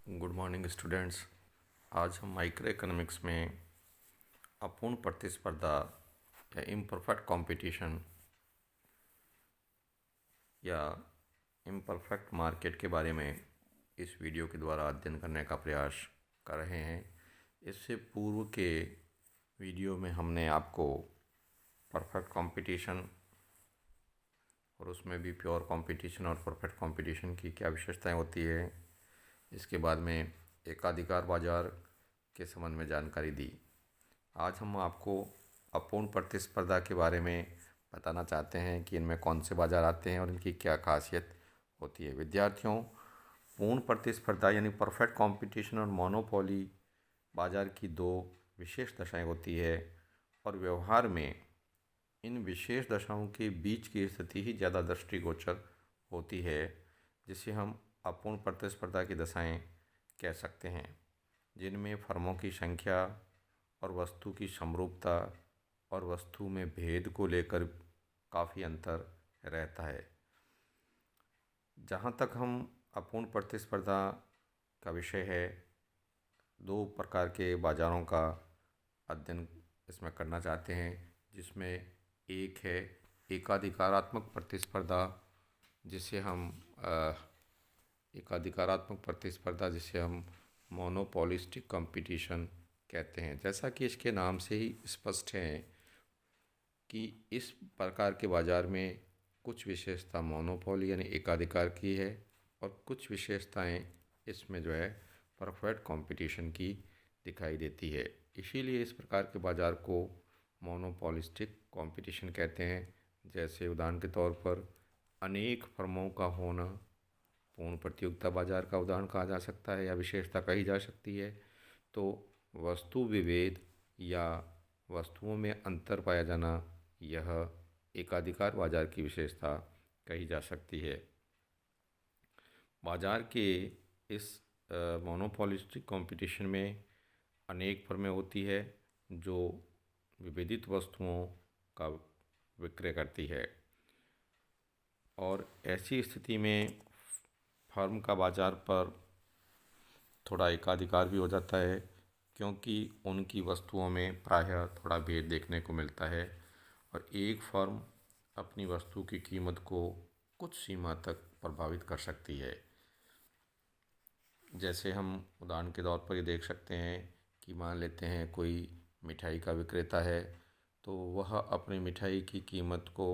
Good morning students. आज हम micro economics में अपूर्ण प्रतिस्पर्धा या इम्परफेक्ट कंपटीशन या इम्परफेक्ट मार्केट के बारे में इस वीडियो के द्वारा अध्ययन करने का प्रयास कर रहे हैं। इससे पूर्व के वीडियो में हमने आपको परफेक्ट कंपटीशन और उसमें भी प्योर कंपटीशन और परफेक्ट कंपटीशन की क्या विशेषताएं होती है, इसके बाद में एकाधिकार बाजार के संबंध में जानकारी दी। आज हम आपको अपूर्ण प्रतिस्पर्धा के बारे में बताना चाहते हैं कि इनमें कौन से बाजार आते हैं और इनकी क्या खासियत होती है। विद्यार्थियों, पूर्ण प्रतिस्पर्धा यानी परफेक्ट कंपटीशन और मोनोपोली बाजार की दो विशेष दशाएं होती है और व्यवहार में इन विशेष दशाओं के बीच की स्थिति ही ज़्यादा दृष्टिगोचर होती है, जिसे हम अपूर्ण प्रतिस्पर्धा की दशाएं कह सकते हैं, जिनमें फर्मों की संख्या और वस्तु की समरूपता और वस्तु में भेद को लेकर काफ़ी अंतर रहता है। जहाँ तक हम अपूर्ण प्रतिस्पर्धा का विषय है, दो प्रकार के बाज़ारों का अध्ययन इसमें करना चाहते हैं, जिसमें एक है एकाधिकारात्मक प्रतिस्पर्धा, जिसे हम मोनोपोलिस्टिक कंपटीशन कहते हैं। जैसा कि इसके नाम से ही स्पष्ट है कि इस प्रकार के बाज़ार में कुछ विशेषता मोनोपोली यानी एकाधिकार की है और कुछ विशेषताएं इसमें जो है परफेक्ट कंपटीशन की दिखाई देती है। इसीलिए इस प्रकार के बाज़ार को मोनोपोलिस्टिक कंपटीशन कहते हैं। जैसे उदाहरण के तौर पर अनेक फर्मों का होना पूर्ण प्रतियोगिता बाजार का उदाहरण कहा जा सकता है या विशेषता कही जा सकती है। तो वस्तु विभेद या वस्तुओं में अंतर पाया जाना, यह एकाधिकार बाजार की विशेषता कही जा सकती है। बाजार के इस मोनोपोलिस्टिक कंपटीशन में अनेक फर्में होती है जो विभेदित वस्तुओं का विक्रय करती है और ऐसी स्थिति में फर्म का बाजार पर थोड़ा एकाधिकार भी हो जाता है, क्योंकि उनकी वस्तुओं में प्रायः थोड़ा भेद देखने को मिलता है और एक फर्म अपनी वस्तु की कीमत को कुछ सीमा तक प्रभावित कर सकती है। जैसे हम उदाहरण के तौर पर ये देख सकते हैं कि मान लेते हैं कोई मिठाई का विक्रेता है, तो वह अपनी मिठाई की कीमत को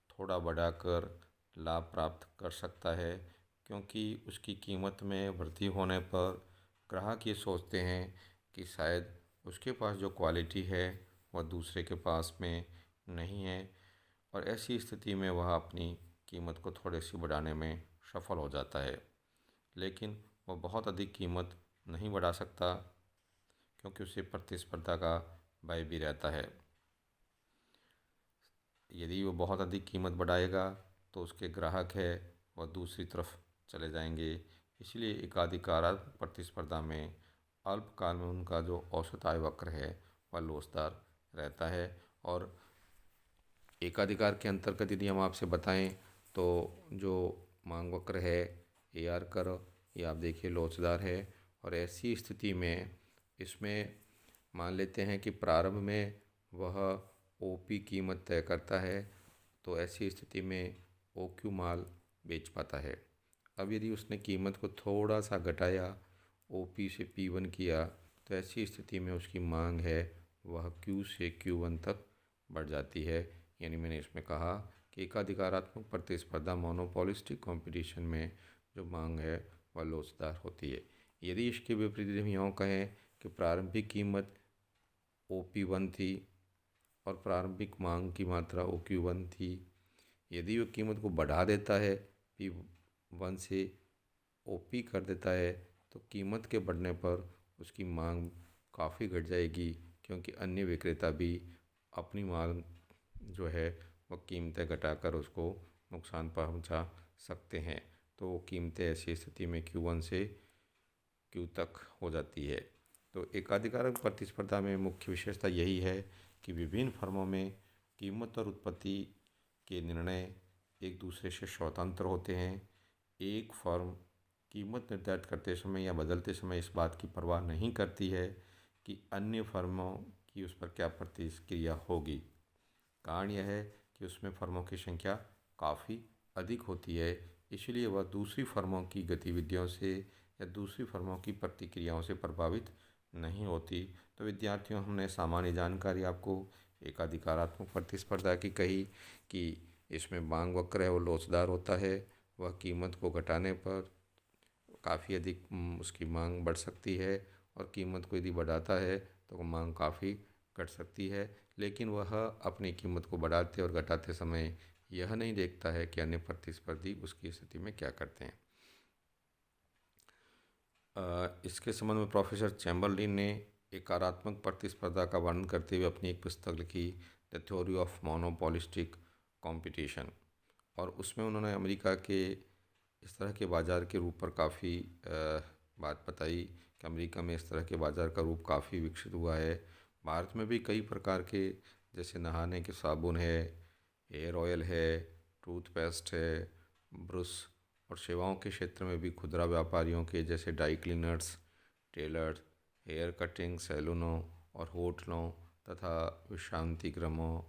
थोड़ा बढ़ाकर लाभ प्राप्त कर सकता है, क्योंकि उसकी कीमत में वृद्धि होने पर ग्राहक ये सोचते हैं कि शायद उसके पास जो क्वालिटी है वह दूसरे के पास में नहीं है और ऐसी स्थिति में वह अपनी कीमत को थोड़ी सी बढ़ाने में सफल हो जाता है। लेकिन वह बहुत अधिक कीमत नहीं बढ़ा सकता, क्योंकि उसे प्रतिस्पर्धा का भय भी रहता है। यदि वो बहुत अधिक कीमत बढ़ाएगा तो उसके ग्राहक है वह दूसरी तरफ चले जाएंगे। इसलिए एकाधिकार प्रतिस्पर्धा में अल्पकाल में उनका जो औसत आय वक्र है वह लोचदार रहता है। और एकाधिकार के अंतर्गत यदि हम आपसे बताएं तो जो मांग वक्र है AR कर्व, ये आप देखिए लोचदार है। और ऐसी स्थिति में इसमें मान लेते हैं कि प्रारंभ में वह OP कीमत तय करता है, तो ऐसी स्थिति में OQ माल बेच पाता है। अब यदि उसने कीमत को थोड़ा सा घटाया, OP से P1 किया, तो ऐसी स्थिति में उसकी मांग है वह Q से Q1 तक बढ़ जाती है। यानी मैंने इसमें कहा कि एकाधिकारात्मक प्रतिस्पर्धा मोनोपोलिस्टिक कंपटीशन में जो मांग है वह लोचदार होती है। यदि इसके विपरीत हम यूँ कहें कि प्रारंभिक कीमत OP1 थी और प्रारंभिक मांग की मात्रा OQ1 थी, यदि वो कीमत को बढ़ा देता है, P1 से OP कर देता है, तो कीमत के बढ़ने पर उसकी मांग काफ़ी घट जाएगी, क्योंकि अन्य विक्रेता भी अपनी मांग जो है वह कीमतें घटाकर उसको नुकसान पहुंचा सकते हैं। तो कीमतें ऐसी स्थिति में Q1 से Q तक हो जाती है। तो एकाधिकार प्रतिस्पर्धा में मुख्य विशेषता यही है कि विभिन्न फर्मों में कीमत और उत्पत्ति के निर्णय एक दूसरे से स्वतंत्र होते हैं। एक फर्म कीमत निर्धारित करते समय या बदलते समय इस बात की परवाह नहीं करती है कि अन्य फर्मों की उस पर क्या प्रतिक्रिया होगी। कारण यह है कि उसमें फर्मों की संख्या काफ़ी अधिक होती है, इसलिए वह दूसरी फर्मों की गतिविधियों से या दूसरी फर्मों की प्रतिक्रियाओं से प्रभावित नहीं होती। तो विद्यार्थियों, हमने सामान्य जानकारी आपको एकाधिकारात्मक प्रतिस्पर्धा की कही कि इसमें मांग वक्र है वो लोचदार होता है। वह कीमत को घटाने पर काफ़ी अधिक उसकी मांग बढ़ सकती है, और कीमत को यदि बढ़ाता है तो मांग काफ़ी घट सकती है। लेकिन वह अपनी कीमत को बढ़ाते और घटाते समय यह नहीं देखता है कि अन्य प्रतिस्पर्धी उसकी स्थिति में क्या करते हैं। इसके संबंध में प्रोफेसर चैम्बरलिन ने एकारात्मक प्रतिस्पर्धा का वर्णन करते हुए अपनी एक पुस्तक लिखी, the theory of monopolistic competition, और उसमें उन्होंने अमेरिका के इस तरह के बाज़ार के रूप पर काफ़ी बात बताई कि अमेरिका में इस तरह के बाज़ार का रूप काफ़ी विकसित हुआ है। भारत में भी कई प्रकार के, जैसे नहाने के साबुन है, हेयर ऑयल है, टूथपेस्ट है, ब्रश, और सेवाओं के क्षेत्र में भी खुदरा व्यापारियों के जैसे dry cleaners, tailor, hair cutting सैलूनों और होटलों तथा विश्रांति गृहों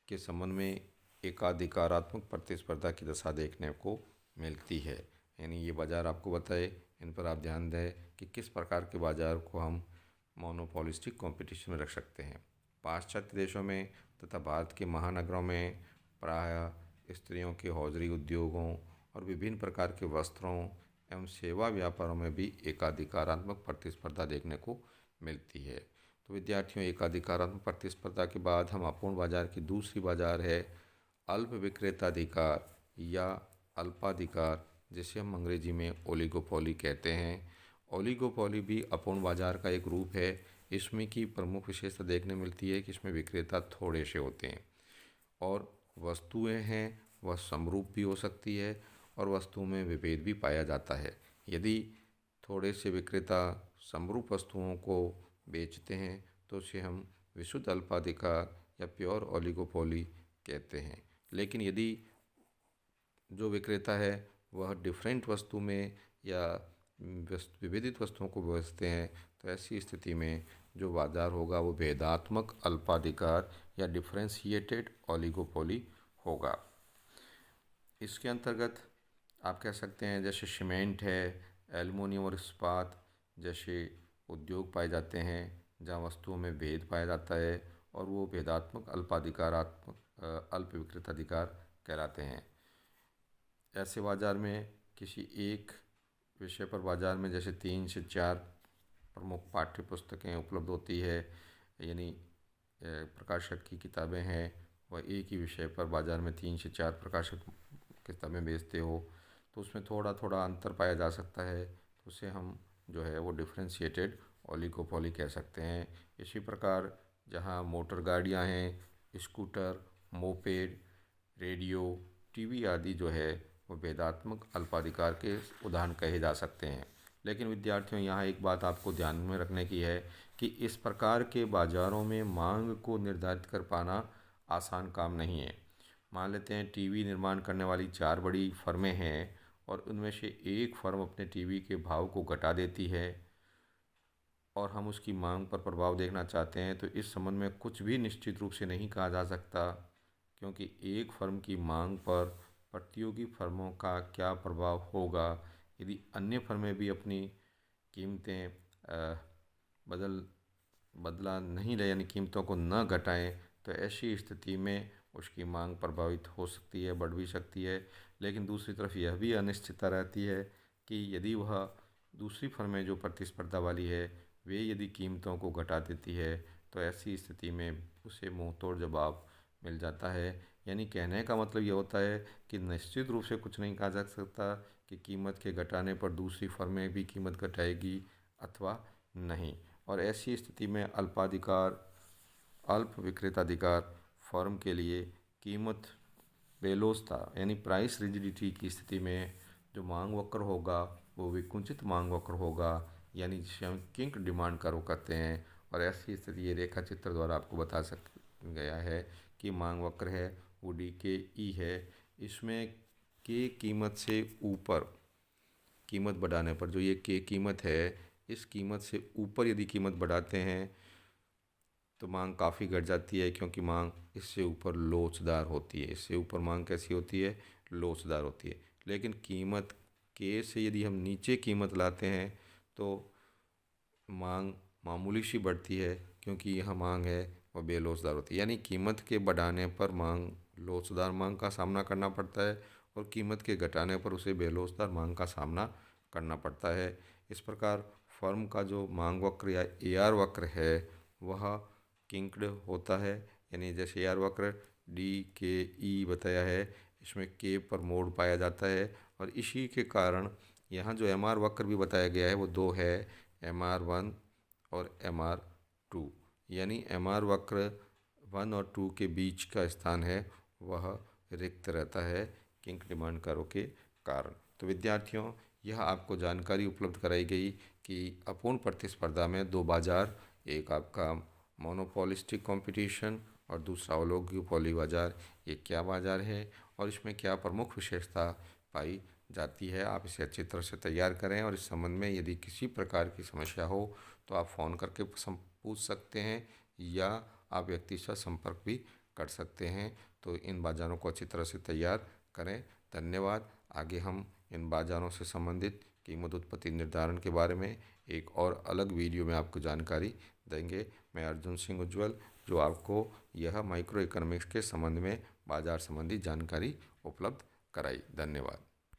के संबंध में एकाधिकारात्मक प्रतिस्पर्धा की दशा देखने को मिलती है। यानी ये बाज़ार आपको बताए, इन पर आप ध्यान दें कि किस प्रकार के बाज़ार को हम मोनोपोलिस्टिक कंपटीशन में रख सकते हैं। पाश्चात्य देशों में तथा भारत के महानगरों में प्रायः स्त्रियों के हौजरी उद्योगों और विभिन्न प्रकार के वस्त्रों एवं सेवा व्यापारों में भी एकाधिकारात्मक प्रतिस्पर्धा देखने को मिलती है। तो विद्यार्थियों, एकाधिकारात्मक प्रतिस्पर्धा के बाद हम अपूर्ण बाजार की दूसरी बाजार है अल्प विक्रेताधिकार या अल्पाधिकार, जिसे हम अंग्रेजी में ओलिगोपोली कहते हैं। ओलिगोपोली भी अपूर्ण बाजार का एक रूप है। इसमें की प्रमुख विशेषता देखने मिलती है कि इसमें विक्रेता थोड़े से होते हैं और वस्तुएं हैं वह समरूप भी हो सकती है और वस्तुओं में विभेद भी पाया जाता है। यदि थोड़े से विक्रेता समरूप वस्तुओं को बेचते हैं तो उसे हम विशुद्ध अल्पाधिकार या प्योर ओलिगोपोली कहते हैं। लेकिन यदि जो विक्रेता है वह डिफरेंट वस्तु में या विभेदित वस्तुओं को बेचते हैं तो ऐसी स्थिति में जो बाजार होगा वो भेदात्मक अल्पाधिकार या डिफरेंशिएटेड ओलिगोपोली होगा। इसके अंतर्गत आप कह सकते हैं जैसे सीमेंट है, एल्युमिनियम और इस्पात जैसे उद्योग पाए जाते हैं जहाँ वस्तुओं में भेद पाया जाता है, और वो भेदात्मक अल्पाधिकारात्मक अल्प विक्रेताधिकार कहलाते हैं। ऐसे बाज़ार में किसी एक विषय पर बाज़ार में जैसे 3 से 4 प्रमुख पाठ्य पुस्तकें उपलब्ध होती है, यानी प्रकाशक की किताबें हैं, वह एक ही विषय पर बाज़ार में 3 से 4 प्रकाशक किताबें बेचते हो तो उसमें थोड़ा थोड़ा अंतर पाया जा सकता है, तो उसे हम जो है वो डिफरेंशिएटेड ओलिगोपोली कह सकते हैं। इसी प्रकार जहाँ मोटर गाड़ियाँ हैं, स्कूटर, मोपेड, रेडियो, टीवी आदि जो है वो भेदात्मक अल्पाधिकार के उदाहरण कहे जा सकते हैं। लेकिन विद्यार्थियों, यहाँ एक बात आपको ध्यान में रखने की है कि इस प्रकार के बाज़ारों में मांग को निर्धारित कर पाना आसान काम नहीं है। मान लेते हैं टीवी निर्माण करने वाली 4 बड़ी फर्में हैं और उनमें से एक फर्म अपने टीवी के भाव को घटा देती है और हम उसकी मांग पर प्रभाव देखना चाहते हैं, तो इस संबंध में कुछ भी निश्चित रूप से नहीं कहा जा सकता, क्योंकि एक फर्म की मांग पर प्रतियोगी फर्मों का क्या प्रभाव होगा। यदि अन्य फर्में भी अपनी कीमतें बदला नहीं ले, यानी कीमतों को न घटाएं, तो ऐसी स्थिति में उसकी मांग प्रभावित हो सकती है, बढ़ भी सकती है। लेकिन दूसरी तरफ यह भी अनिश्चितता रहती है कि यदि वह दूसरी फर्में जो प्रतिस्पर्धा वाली है वे यदि कीमतों को घटा देती है तो ऐसी स्थिति में उसे मुंह तोड़ जवाब मिल जाता है। यानी कहने का मतलब ये होता है कि निश्चित रूप से कुछ नहीं कहा जा सकता कि कीमत के घटाने पर दूसरी फर्में भी कीमत घटाएगी अथवा नहीं, और ऐसी स्थिति में अल्प विक्रेताधिकार फर्म के लिए कीमत बेलोस्ता यानी प्राइस रिजिडिटी की स्थिति में जो मांग वक्र होगा वो विकुंचित मांग वक्र होगा, यानी जिसे हम किंक डिमांड कर्व कहते हैं। और ऐसी स्थिति ये रेखा चित्र द्वारा आपको बता सक गया है कि मांग वक्र है वो डी के ई है। इसमें के कीमत से ऊपर कीमत बढ़ाने पर जो ये कीमत है, इस कीमत से ऊपर यदि कीमत बढ़ाते हैं तो मांग काफ़ी घट जाती है, क्योंकि मांग इससे ऊपर लोचदार होती है। इससे ऊपर मांग कैसी होती है? लोचदार होती है। लेकिन कीमत के से यदि हम नीचे कीमत लाते हैं तो मांग मामूली सी बढ़ती है, क्योंकि यह मांग है वह बेलोचदार होती है। यानी कीमत के बढ़ाने पर मांग लोचदार मांग का सामना करना पड़ता है और कीमत के घटाने पर उसे बेलोचदार मांग का सामना करना पड़ता है। इस प्रकार फर्म का जो मांग वक्र या AR वक्र है वह किंक्ड होता है। यानी जैसे AR वक्र DKE बताया है, इसमें K पर मोड़ पाया जाता है और इसी के कारण यहाँ जो MR वक्र भी बताया गया है वो दो है, MR1 और MR2। यानी MR वक्र 1 और 2 के बीच का स्थान है वह रिक्त रहता है किंक डिमांड कर्व के कारण। तो विद्यार्थियों, यह आपको जानकारी उपलब्ध कराई गई कि अपूर्ण प्रतिस्पर्धा में दो बाजार, एक आपका मोनोपोलिस्टिक कंपटीशन और दूसरा ओलिगोपोली बाजार, ये क्या बाजार है और इसमें क्या प्रमुख विशेषता पाई जाती है। आप इसे अच्छी तरह से तैयार करें और इस संबंध में यदि किसी प्रकार की समस्या हो तो आप फ़ोन करके पूछ सकते हैं या आप व्यक्ति से संपर्क भी कर सकते हैं। तो इन बाजारों को अच्छी तरह से तैयार करें। धन्यवाद। आगे हम इन बाजारों से संबंधित कीमत उत्पत्ति निर्धारण के बारे में एक और अलग वीडियो में आपको जानकारी देंगे। मैं अर्जुन सिंह उज्ज्वल, जो आपको यह माइक्रो इकोनॉमिक्स के संबंध में बाजार संबंधी जानकारी उपलब्ध कराई। धन्यवाद।